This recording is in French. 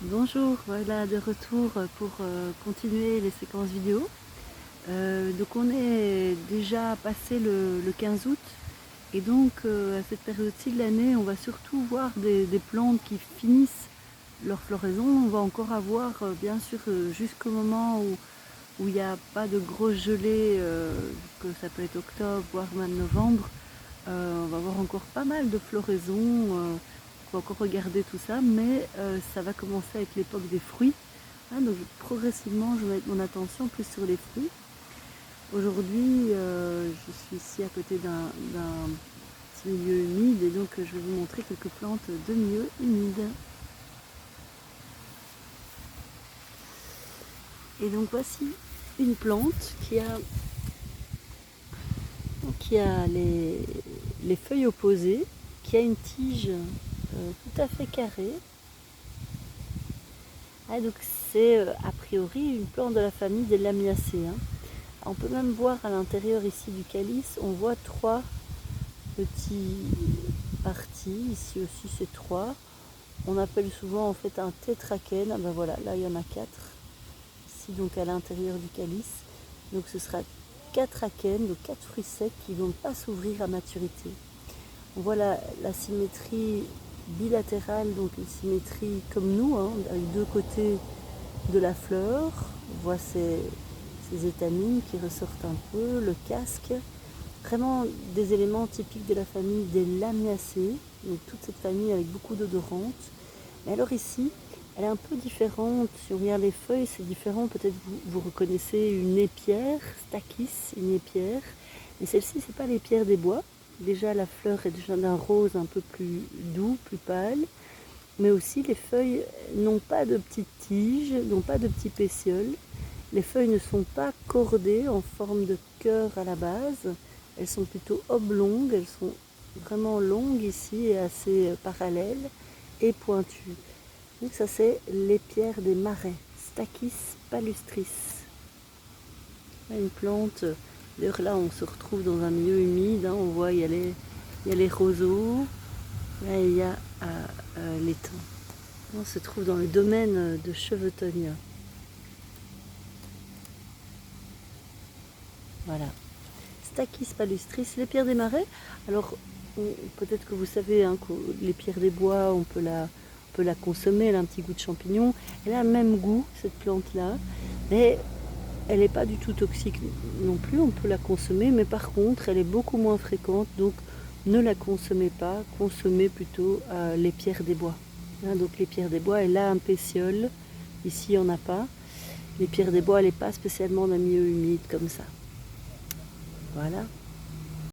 Bonjour, voilà de retour pour continuer les séquences vidéo. Donc on est déjà passé le 15 août et donc à cette période-ci de l'année on va surtout voir des plantes qui finissent leur floraison. On va encore avoir bien sûr jusqu'au moment où il n'y a pas de grosse gelée, que ça peut être octobre voire même novembre. On va avoir encore pas mal de floraison. On va encore regarder tout ça, mais ça va commencer avec l'époque des fruits. Donc progressivement, je vais mettre mon attention plus sur les fruits. Aujourd'hui, je suis ici à côté d'un petit milieu humide et donc je vais vous montrer quelques plantes de milieu humide. Et donc voici une plante qui a les feuilles opposées, qui a une tige tout à fait carrée. Donc c'est a priori une plante de la famille des Lamiacées. On peut même voir à l'intérieur ici du calice, on voit trois petits parties. Ici aussi c'est trois. On appelle souvent en fait un tétrachène. Ben voilà, là il y en a quatre. Ici donc à l'intérieur du calice. Donc ce sera quatre akènes, donc quatre fruits secs qui ne vont pas s'ouvrir à maturité. On voit la symétrie bilatérale, donc une symétrie comme nous, avec deux côtés de la fleur. On voit ces étamines qui ressortent un peu, le casque. Vraiment des éléments typiques de la famille des Lamiacées, donc toute cette famille avec beaucoup d'odorantes. Mais alors ici, elle est un peu différente. Si on regarde les feuilles, c'est différent. Peut-être vous reconnaissez une épière, Stachys, une épière. Mais celle-ci, c'est pas l'épière des bois. Déjà, la fleur est déjà d'un rose un peu plus doux, plus pâle. Mais aussi, les feuilles n'ont pas de petites tiges, n'ont pas de petits pétioles. Les feuilles ne sont pas cordées en forme de cœur à la base. Elles sont plutôt oblongues. Elles sont vraiment longues ici et assez parallèles et pointues. Donc ça, c'est l'épière des marais, Stachys palustris. Une plante, d'ailleurs là, on se retrouve dans un milieu humide. On voit, il y a les roseaux. Là, il y a l'étang. On se trouve dans le domaine de Chevetogne. Voilà. Stachys palustris, les pierres des marais. Alors, peut-être que vous savez que les pierres des bois, on peut la consommer, elle a un petit goût de champignon. Elle a le même goût, cette plante-là, mais elle n'est pas du tout toxique non plus, on peut la consommer, mais par contre, elle est beaucoup moins fréquente, donc ne la consommez pas, consommez plutôt les pierres des bois. Donc les pierres des bois, elle a un pétiole, ici il n'y en a pas. Les pierres des bois, elle n'est pas spécialement d'un milieu humide comme ça. Voilà.